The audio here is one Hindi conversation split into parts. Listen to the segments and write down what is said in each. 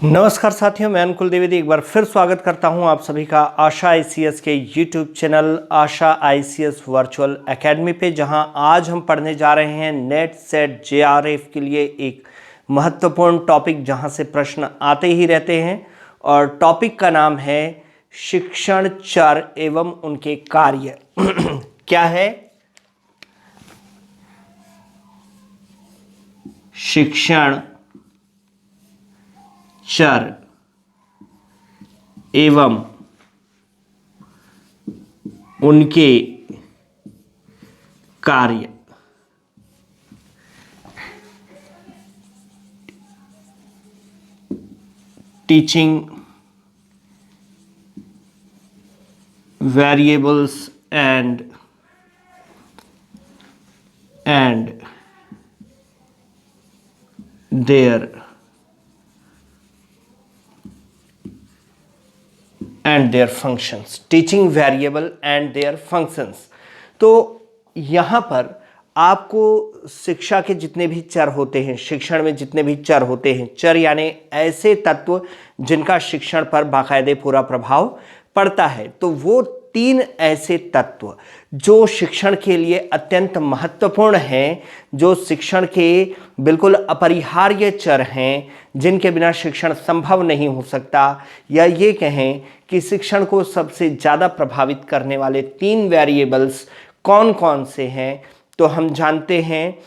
नमस्कार साथियों, मैं अनुकुल द्विवेदी एक बार फिर स्वागत करता हूं आप सभी का आशा आईसीएस के यूट्यूब चैनल आशा आईसीएस वर्चुअल एकेडमी पे, जहां आज हम पढ़ने जा रहे हैं नेट सेट जेआरएफ के लिए एक महत्वपूर्ण टॉपिक, जहां से प्रश्न आते ही रहते हैं। और टॉपिक का नाम है शिक्षण चर एवं उनके कार्य। क्या है? शिक्षण चर एवं उनके कार्य। Teaching variables and their and their functions, teaching variable and their functions। तो यहाँ पर आपको शिक्षा के जितने भी चर होते हैं, शिक्षण में जितने भी चर होते हैं, चर यानी ऐसे तत्व जिनका शिक्षण पर बाकायदे पूरा प्रभाव पड़ता है, तो वो तीन ऐसे तत्व जो शिक्षण के लिए अत्यंत महत्वपूर्ण हैं, जो शिक्षण के बिल्कुल अपरिहार्य चर हैं, जिनके बिना शिक्षण संभव नहीं हो सकता, या ये कहें कि शिक्षण को सबसे ज़्यादा प्रभावित करने वाले तीन वेरिएबल्स कौन कौन से हैं। तो हम जानते हैं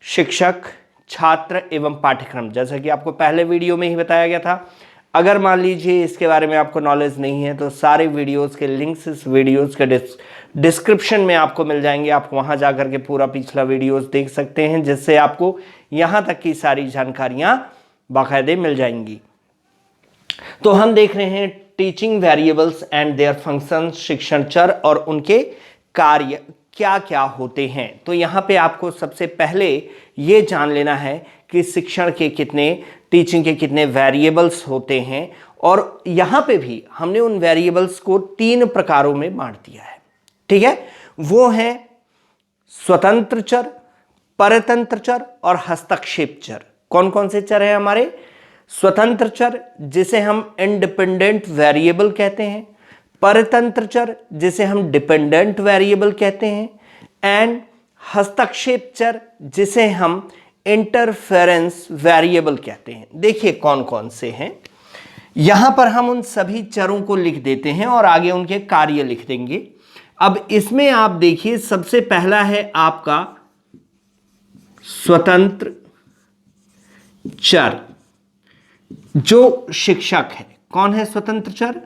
शिक्षक, छात्र एवं पाठ्यक्रम। जैसा कि आपको पहले वीडियो में ही बताया गया था। अगर मान लीजिए इसके बारे में आपको नॉलेज नहीं है तो सारे वीडियोस के लिंक्स इस वीडियोस के डिस्क्रिप्शन में आपको मिल जाएंगे। आप वहां जाकर के पूरा पिछला वीडियोस देख सकते हैं, जिससे आपको यहां तक की सारी जानकारियां बाकायदे मिल जाएंगी। तो हम देख रहे हैं teaching variables and their functions, शिक्षण चर और उनके कार्य क्या क्या होते हैं। तो यहाँ पे आपको सबसे पहले ये जान लेना है कि शिक्षण के कितने, टीचिंग के कितने वेरिएबल्स होते हैं। और यहाँ पे भी हमने उन वेरिएबल्स को तीन प्रकारों में बांट दिया है। ठीक है, वो है स्वतंत्र चर, परतंत्र चर और हस्तक्षेप चर। कौन कौन से चर हैं हमारे? स्वतंत्र चर जिसे हम इंडिपेंडेंट वेरिएबल कहते हैं, परतंत्र चर जिसे हम डिपेंडेंट वेरिएबल कहते हैं, एंड हस्तक्षेप चर जिसे हम इंटरफेरेंस वेरिएबल कहते हैं। देखिए कौन कौन से हैं। यहां पर हम उन सभी चरों को लिख देते हैं और आगे उनके कार्य लिख देंगे। अब इसमें आप देखिए, सबसे पहला है आपका स्वतंत्र चर जो शिक्षक है। कौन है स्वतंत्र चर?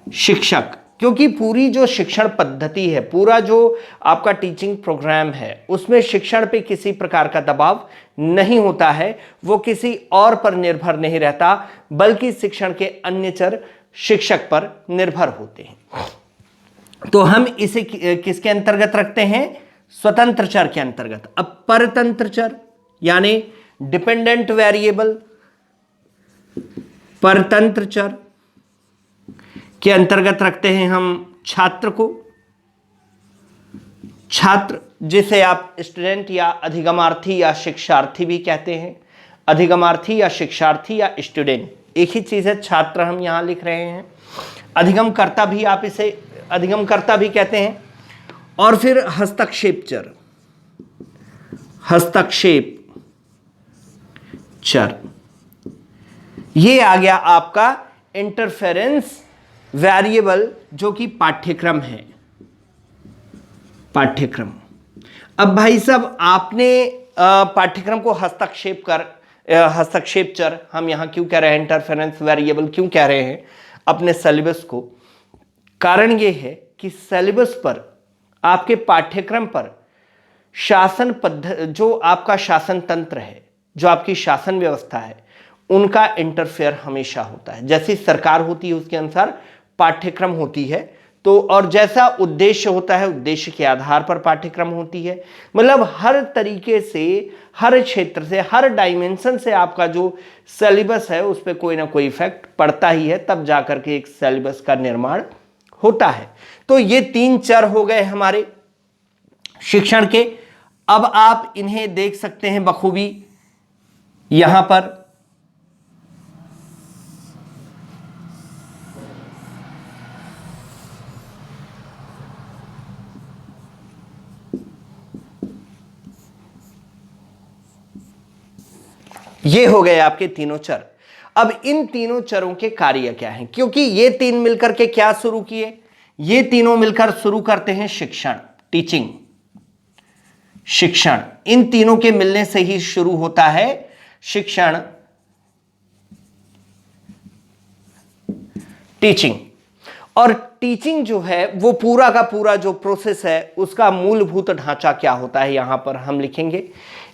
शिक्षक। क्योंकि पूरी जो शिक्षण पद्धति है, पूरा जो आपका टीचिंग प्रोग्राम है, उसमें शिक्षण पे किसी प्रकार का दबाव नहीं होता है, वो किसी और पर निर्भर नहीं रहता, बल्कि शिक्षण के अन्य चर शिक्षक पर निर्भर होते हैं। तो हम इसे किसके अंतर्गत रखते हैं? स्वतंत्र चर के अंतर्गत। अब परतंत्र चर यानी डिपेंडेंट वेरिएबल, परतंत्र चर के अंतर्गत रखते हैं हम छात्र को। छात्र जिसे आप स्टूडेंट या अधिगमार्थी या शिक्षार्थी भी कहते हैं। अधिगमार्थी या शिक्षार्थी या स्टूडेंट एक ही चीज है, छात्र हम यहां लिख रहे हैं। अधिगमकर्ता भी, आप इसे अधिगमकर्ता भी कहते हैं। और फिर हस्तक्षेप चर, हस्तक्षेप चर ये आ गया आपका इंटरफेरेंस वेरिएबल, जो कि पाठ्यक्रम है। पाठ्यक्रम। अब भाई साहब आपने पाठ्यक्रम को हस्तक्षेप चर हम यहां क्यों कह रहे हैं, इंटरफेरेंस वेरिएबल क्यों कह रहे हैं अपने सिलेबस को? कारण यह है कि सिलेबस पर, आपके पाठ्यक्रम पर शासन पद्धति, जो आपका शासन तंत्र है, जो आपकी शासन व्यवस्था है, उनका इंटरफेयर हमेशा होता है। जैसी सरकार होती है उसके अनुसार पाठ्यक्रम होती है। तो और जैसा उद्देश्य होता है, उद्देश्य के आधार पर पाठ्यक्रम होती है। मतलब हर तरीके से, हर क्षेत्र से, हर डायमेंशन से आपका जो सिलेबस है उस पर कोई ना कोई इफेक्ट पड़ता ही है, तब जाकर के एक सिलेबस का निर्माण होता है। तो ये तीन चर हो गए हमारे, शिक्षण के। अब आप इन्हें देख सकते हैं बखूबी यहां पर। ये हो गए आपके तीनों चर। अब इन तीनों चरों के कार्य क्या हैं, क्योंकि ये तीन मिलकर के क्या शुरू किए, ये तीनों मिलकर शुरू करते हैं शिक्षण, टीचिंग। शिक्षण इन तीनों के मिलने से ही शुरू होता है शिक्षण, टीचिंग। और टीचिंग जो है वो पूरा का पूरा जो प्रोसेस है उसका मूलभूत ढांचा क्या होता है, यहां पर हम लिखेंगे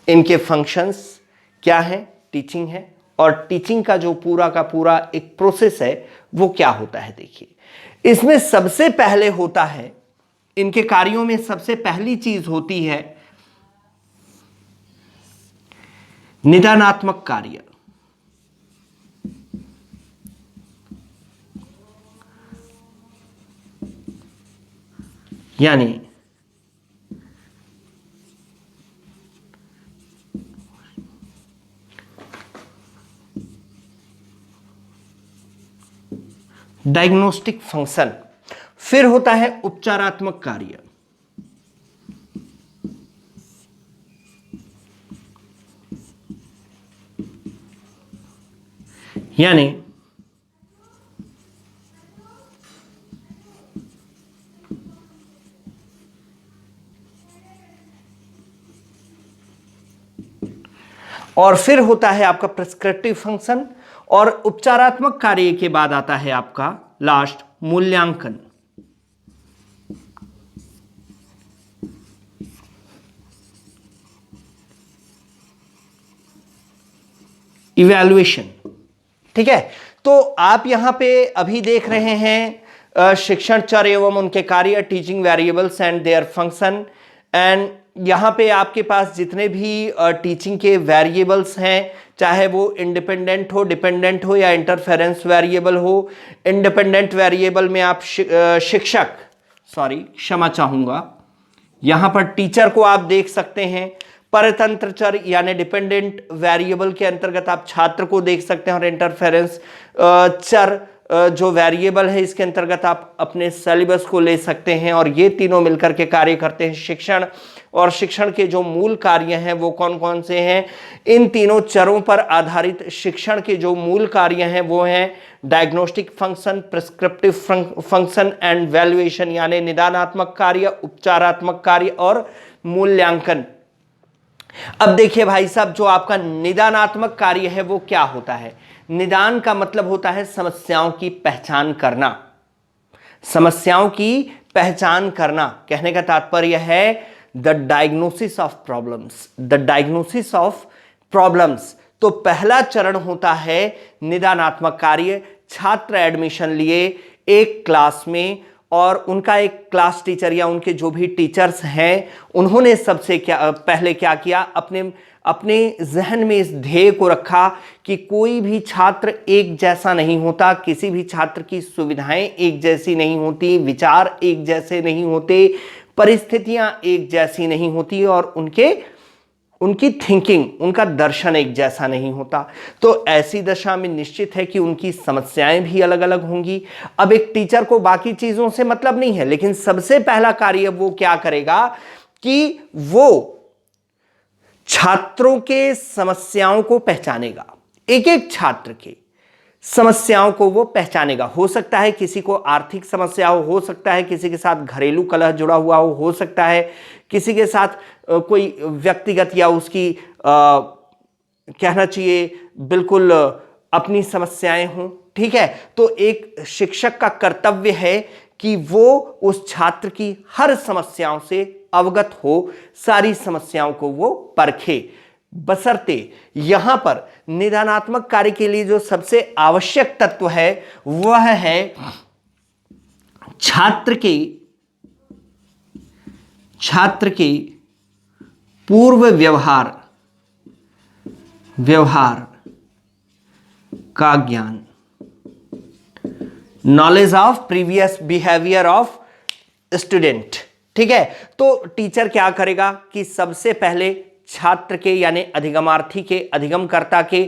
इनके फंक्शंस क्या है, टीचिंग है, और टीचिंग का जो पूरा का पूरा एक प्रोसेस है वो क्या होता है। देखिए इसमें सबसे पहले होता है, इनके कार्यों में सबसे पहली चीज होती है निदानात्मक कार्य। यानी डायग्नोस्टिक फंक्शन। फिर होता है उपचारात्मक कार्य। यानी और फिर होता है आपका प्रिस्क्रिप्टिव फंक्शन, और उपचारात्मक कार्य के बाद आता है आपका लास्ट मूल्यांकन। इवैल्यूएशन। ठीक है, तो आप यहां पे अभी देख रहे हैं शिक्षण चर एवं उनके कार्य, teaching variables and their function. And यहां पे आपके पास जितने भी टीचिंग के वेरिएबल्स हैं, चाहे वो इंडिपेंडेंट हो, डिपेंडेंट हो, या इंटरफेरेंस वेरिएबल हो। इंडिपेंडेंट वेरिएबल में आप शिक्षक, सॉरी क्षमा चाहूंगा, यहां पर टीचर को आप देख सकते हैं। परतंत्र चर यानी डिपेंडेंट वेरिएबल के अंतर्गत आप छात्र को देख सकते हैं, और इंटरफेरेंस चर जो वेरिएबल है इसके अंतर्गत आप अपने सिलेबस को ले सकते हैं। और ये तीनों मिलकर के कार्य करते हैं शिक्षण। और शिक्षण के जो मूल कार्य हैं वो कौन कौन से हैं, इन तीनों चरों पर आधारित शिक्षण के जो मूल कार्य हैं वो हैं diagnostic function, prescriptive function and valuation, यानी निदानात्मक कार्य, उपचारात्मक कार्य और मूल्यांकन। अब देखिए भाई साहब, जो आपका निदानात्मक कार्य है वो क्या होता है। निदान का मतलब होता है समस्याओं की पहचान करना। समस्याओं की पहचान करना कहने का तात्पर्य है the diagnosis of problems, the diagnosis of problems. तो पहला चरण होता है निदानात्मक कार्य। छात्र एडमिशन लिए एक क्लास में, और उनका एक क्लास टीचर या उनके जो भी टीचर्स हैं उन्होंने सबसे पहले क्या किया, अपने जहन में इस ध्येय को रखा कि कोई भी छात्र एक जैसा नहीं होता, किसी भी छात्र की सुविधाएं एक जैसी नहीं होती, विचार एक जैसे नहीं होते, परिस्थितियां एक जैसी नहीं होती, और उनकी थिंकिंग, उनका दर्शन एक जैसा नहीं होता। तो ऐसी दशा में निश्चित है कि उनकी समस्याएं भी अलग अलग होंगी। अब एक टीचर को बाकी चीजों से मतलब नहीं है, लेकिन सबसे पहला कार्य वो क्या करेगा कि वो छात्रों के समस्याओं को पहचानेगा। एक एक छात्र के समस्याओं को वो पहचानेगा। हो सकता है किसी को आर्थिक समस्या हो सकता है किसी के साथ घरेलू कलह जुड़ा हुआ हो सकता है किसी के साथ कोई व्यक्तिगत या उसकी कहना चाहिए बिल्कुल अपनी समस्याएं हों। ठीक है, तो एक शिक्षक का कर्तव्य है कि वो उस छात्र की हर समस्याओं से अवगत हो, सारी समस्याओं को वो परखे। बशर्ते यहां पर निदानात्मक कार्य के लिए जो सबसे आवश्यक तत्व है वह है छात्र के पूर्व व्यवहार का ज्ञान, knowledge of previous behaviour of student. ठीक है। तो टीचर क्या करेगा कि सबसे पहले छात्र के यानी अधिगमार्थी के, अधिगमकर्ता के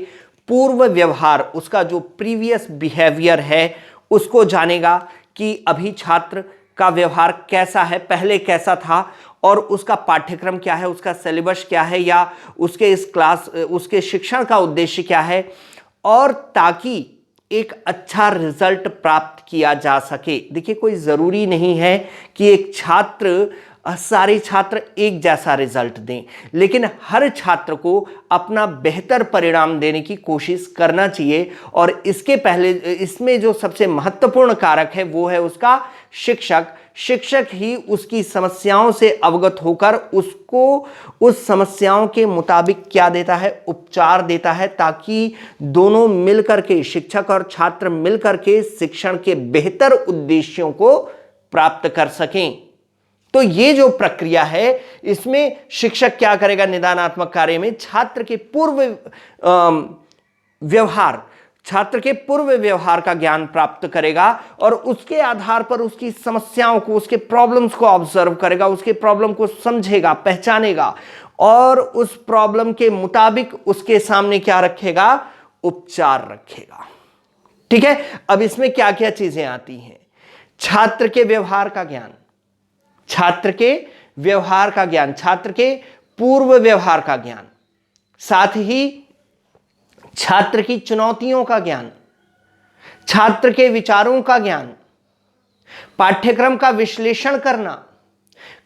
पूर्व व्यवहार, उसका जो प्रीवियस बिहेवियर है उसको जानेगा कि अभी छात्र का व्यवहार कैसा है, पहले कैसा था, और उसका पाठ्यक्रम क्या है, उसका सिलेबस क्या है, या उसके शिक्षण का उद्देश्य क्या है, और ताकि एक अच्छा रिजल्ट प्राप्त किया जा सके। देखिए, कोई ज़रूरी नहीं है कि एक छात्र, सारे छात्र एक जैसा रिजल्ट दें, लेकिन हर छात्र को अपना बेहतर परिणाम देने की कोशिश करना चाहिए। और इसके पहले इसमें जो सबसे महत्वपूर्ण कारक है वो है उसका शिक्षक। शिक्षक ही उसकी समस्याओं से अवगत होकर उसको उस समस्याओं के मुताबिक क्या देता है, उपचार देता है, ताकि दोनों मिलकर के, शिक्षक और छात्र मिलकर के शिक्षण के बेहतर उद्देश्यों को प्राप्त कर सकें। तो ये जो प्रक्रिया है, इसमें शिक्षक क्या करेगा, निदानात्मक कार्य में छात्र के पूर्व व्यवहार का ज्ञान प्राप्त करेगा, और उसके आधार पर उसकी समस्याओं को, उसके प्रॉब्लम्स को ऑब्जर्व करेगा, उसके प्रॉब्लम को समझेगा, पहचानेगा, और उस प्रॉब्लम के मुताबिक उसके सामने क्या रखेगा, उपचार रखेगा। ठीक है। अब इसमें क्या क्या चीजें आती हैं, छात्र के व्यवहार का ज्ञान, छात्र के व्यवहार का ज्ञान, छात्र के पूर्व व्यवहार का ज्ञान, साथ ही छात्र की चुनौतियों का ज्ञान, छात्र के विचारों का ज्ञान, पाठ्यक्रम का विश्लेषण करना,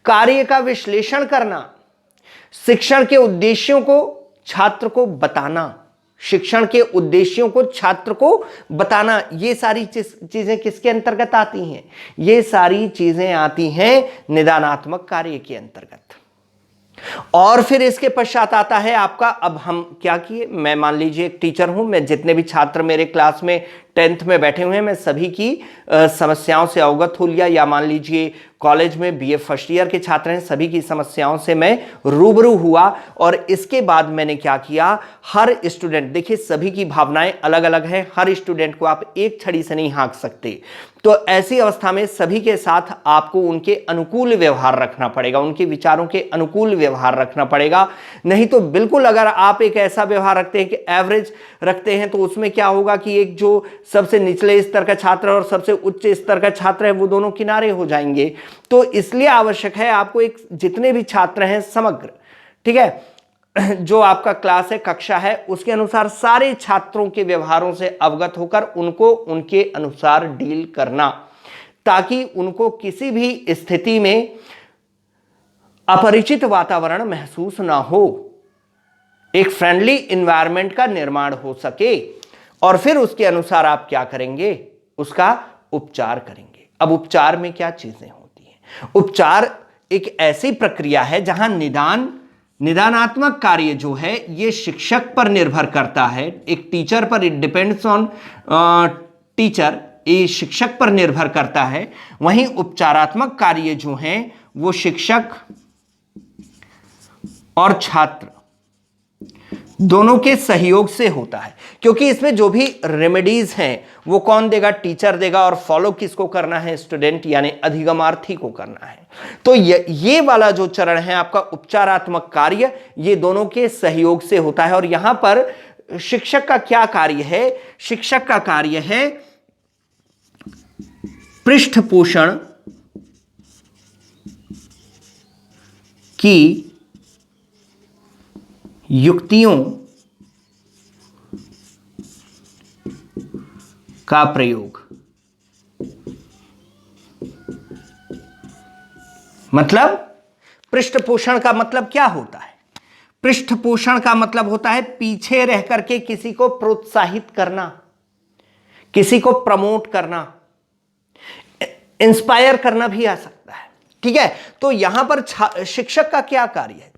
कार्य का विश्लेषण करना, शिक्षण के उद्देश्यों को छात्र को बताना, शिक्षण के उद्देश्यों को छात्र को बताना। ये सारी चीजें किसके अंतर्गत आती हैं, ये सारी चीजें आती हैं निदानात्मक कार्य के अंतर्गत। और फिर इसके पश्चात आता है आपका, अब हम क्या किए, मैं मान लीजिए एक टीचर हूं, मैं जितने भी छात्र मेरे क्लास में 10th में बैठे हुए हैं, मैं सभी की समस्याओं से अवगत हो लिया, या मान लीजिए कॉलेज में बीए फर्स्ट ईयर के छात्र हैं, सभी की समस्याओं से मैं रूबरू हुआ। और इसके बाद मैंने क्या किया, हर स्टूडेंट, देखिए सभी की भावनाएं अलग अलग हैं, हर स्टूडेंट को आप एक छड़ी से नहीं हाँक सकते। तो ऐसी अवस्था में सभी के साथ आपको उनके अनुकूल व्यवहार रखना पड़ेगा, उनके विचारों के अनुकूल व्यवहार रखना पड़ेगा। नहीं तो बिल्कुल अगर आप एक ऐसा व्यवहार रखते हैं कि एवरेज रखते हैं, तो उसमें क्या होगा कि एक जो सबसे निचले स्तर का छात्र और सबसे उच्च स्तर का छात्र है वो दोनों किनारे हो जाएंगे। तो इसलिए आवश्यक है आपको एक, जितने भी छात्र हैं समग्र, ठीक है, जो आपका क्लास है, कक्षा है, उसके अनुसार सारे छात्रों के व्यवहारों से अवगत होकर उनको उनके अनुसार डील करना, ताकि उनको किसी भी स्थिति में अपरिचित वातावरण महसूस ना हो, एक फ्रेंडली एनवायरनमेंट का निर्माण हो सके। और फिर उसके अनुसार आप क्या करेंगे, उसका उपचार करेंगे। अब उपचार में क्या चीजें होती हैं, उपचार एक ऐसी प्रक्रिया है जहां निदानात्मक कार्य जो है ये शिक्षक पर निर्भर करता है, एक टीचर पर, इट डिपेंड्स ऑन टीचर, ये शिक्षक पर निर्भर करता है। वहीं उपचारात्मक कार्य जो हैं वो शिक्षक और छात्र दोनों के सहयोग से होता है, क्योंकि इसमें जो भी रेमेडीज हैं वो कौन देगा, टीचर देगा, और फॉलो किसको करना है, स्टूडेंट यानी अधिगमार्थी को करना है। तो ये वाला जो चरण है आपका उपचारात्मक कार्य, ये दोनों के सहयोग से होता है। और यहां पर शिक्षक का क्या कार्य है, शिक्षक का कार्य है पृष्ठपोषण की युक्तियों का प्रयोग। मतलब पृष्ठपोषण का मतलब क्या होता है, पृष्ठपोषण का मतलब होता है पीछे रह करके किसी को प्रोत्साहित करना, किसी को प्रमोट करना, इंस्पायर करना भी आ सकता है। ठीक है। तो यहां पर शिक्षक का क्या कार्य है,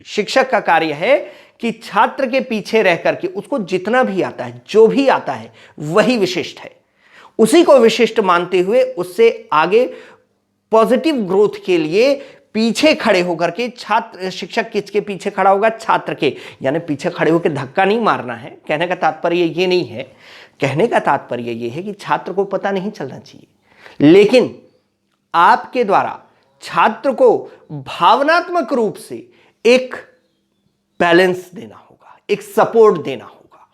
शिक्षक का कार्य है कि छात्र के पीछे रह करके उसको जितना भी आता है, जो भी आता है वही विशिष्ट है, उसी को विशिष्ट मानते हुए उससे आगे पॉजिटिव ग्रोथ के लिए पीछे खड़े होकर के शिक्षक किसके पीछे खड़ा होगा, छात्र के, यानी पीछे खड़े होकर धक्का नहीं मारना है। कहने का तात्पर्य ये नहीं है, कहने का तात्पर्य ये है कि छात्र को पता नहीं चलना चाहिए, लेकिन आपके द्वारा छात्र को भावनात्मक रूप से एक बैलेंस देना होगा, एक सपोर्ट देना होगा,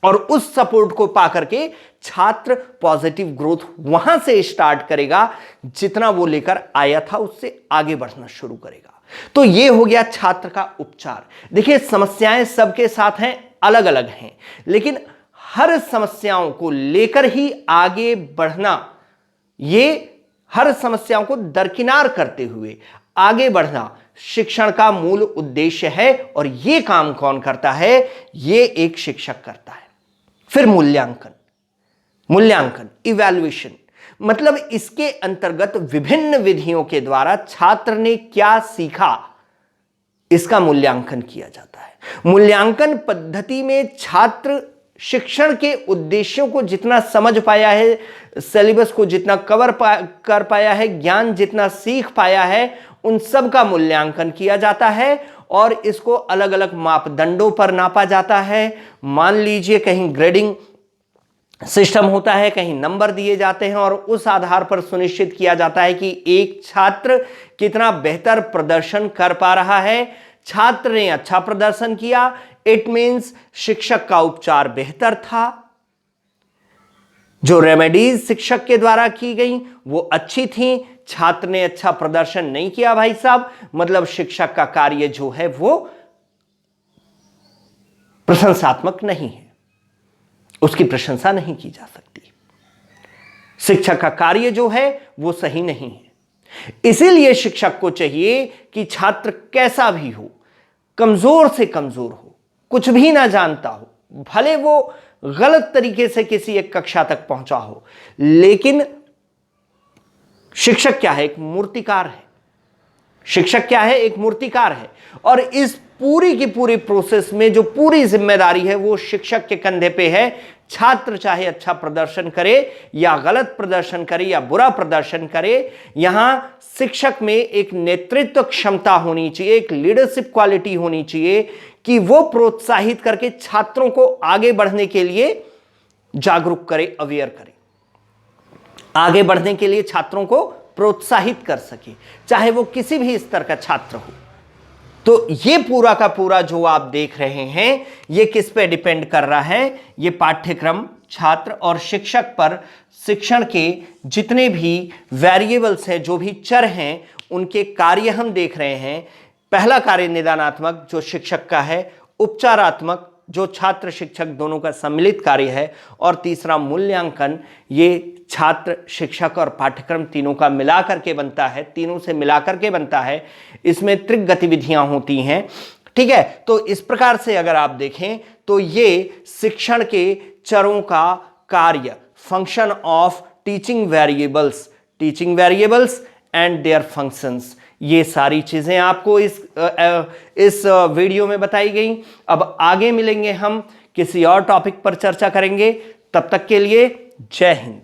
और उस सपोर्ट को पाकर के छात्र पॉजिटिव ग्रोथ वहां से स्टार्ट करेगा, जितना वो लेकर आया था उससे आगे बढ़ना शुरू करेगा। तो ये हो गया छात्र का उपचार। देखिए, समस्याएं सबके साथ हैं, अलग अलग हैं, लेकिन हर समस्याओं को लेकर ही आगे बढ़ना, ये हर समस्याओं को दरकिनार करते हुए आगे बढ़ना शिक्षण का मूल उद्देश्य है। और ये काम कौन करता है? ये एक शिक्षक करता है। फिर मूल्यांकन इवैल्यूएशन, मतलब इसके अंतर्गत विभिन्न विधियों के द्वारा छात्र ने क्या सीखा, इसका मूल्यांकन किया जाता है। मूल्यांकन पद्धति में छात्र शिक्षण के उद्देश्यों को जितना समझ पाया है, सिलेबस को जितना कवर कर पाया है, ज्ञान जितना सीख पाया है, उन सब का मूल्यांकन किया जाता है और इसको अलग अलग मापदंडों पर नापा जाता है। मान लीजिए कहीं ग्रेडिंग सिस्टम होता है, कहीं नंबर दिए जाते हैं, और उस आधार पर सुनिश्चित किया जाता है कि एक छात्र कितना बेहतर प्रदर्शन कर पा रहा है। छात्र ने अच्छा प्रदर्शन किया, इट मींस शिक्षक का उपचार बेहतर था, जो रेमेडीज शिक्षक के द्वारा की गई वो अच्छी थी। छात्र ने अच्छा प्रदर्शन नहीं किया भाई साहब, मतलब शिक्षक का कार्य जो है वो प्रशंसात्मक नहीं है, उसकी प्रशंसा नहीं की जा सकती। शिक्षक का कार्य जो है वो सही नहीं है। इसीलिए शिक्षक को चाहिए कि छात्र कैसा भी हो, कमजोर से कमजोर हो, कुछ भी ना जानता हो, भले वो गलत तरीके से किसी एक कक्षा तक पहुंचा हो, लेकिन शिक्षक क्या है? एक मूर्तिकार है। शिक्षक क्या है? एक मूर्तिकार है। और इस पूरी की पूरी प्रोसेस में जो पूरी जिम्मेदारी है वो शिक्षक के कंधे पे है। छात्र चाहे अच्छा प्रदर्शन करे या गलत प्रदर्शन करे या बुरा प्रदर्शन करे, यहां शिक्षक में एक नेतृत्व क्षमता होनी चाहिए, एक लीडरशिप क्वालिटी होनी चाहिए कि वो प्रोत्साहित करके छात्रों को आगे बढ़ने के लिए जागरूक करे, अवेयर करे, आगे बढ़ने के लिए छात्रों को प्रोत्साहित कर सके, चाहे वो किसी भी स्तर का छात्र हो। तो ये पूरा का पूरा जो आप देख रहे हैं, ये किस पे डिपेंड कर रहा है? ये पाठ्यक्रम, छात्र और शिक्षक पर शिक्षण के जितने भी वेरिएबल्स हैं, जो भी चर हैं, उनके कार्य हम देख रहे हैं। पहला कार्य निदानात्मक जो शिक्षक का है, उपचारात्मक जो छात्र शिक्षक दोनों का सम्मिलित कार्य है, और तीसरा मूल्यांकन, ये छात्र शिक्षक और पाठ्यक्रम तीनों का मिलाकर के बनता है, तीनों से मिलाकर के बनता है। इसमें त्रिक गतिविधियां होती हैं, ठीक है। तो इस प्रकार से अगर आप देखें तो ये शिक्षण के चरों का कार्य, function of teaching variables and their functions, ये सारी चीजें आपको इस वीडियो में बताई गई। अब आगे मिलेंगे हम, किसी और टॉपिक पर चर्चा करेंगे। तब तक के लिए जय हिंद।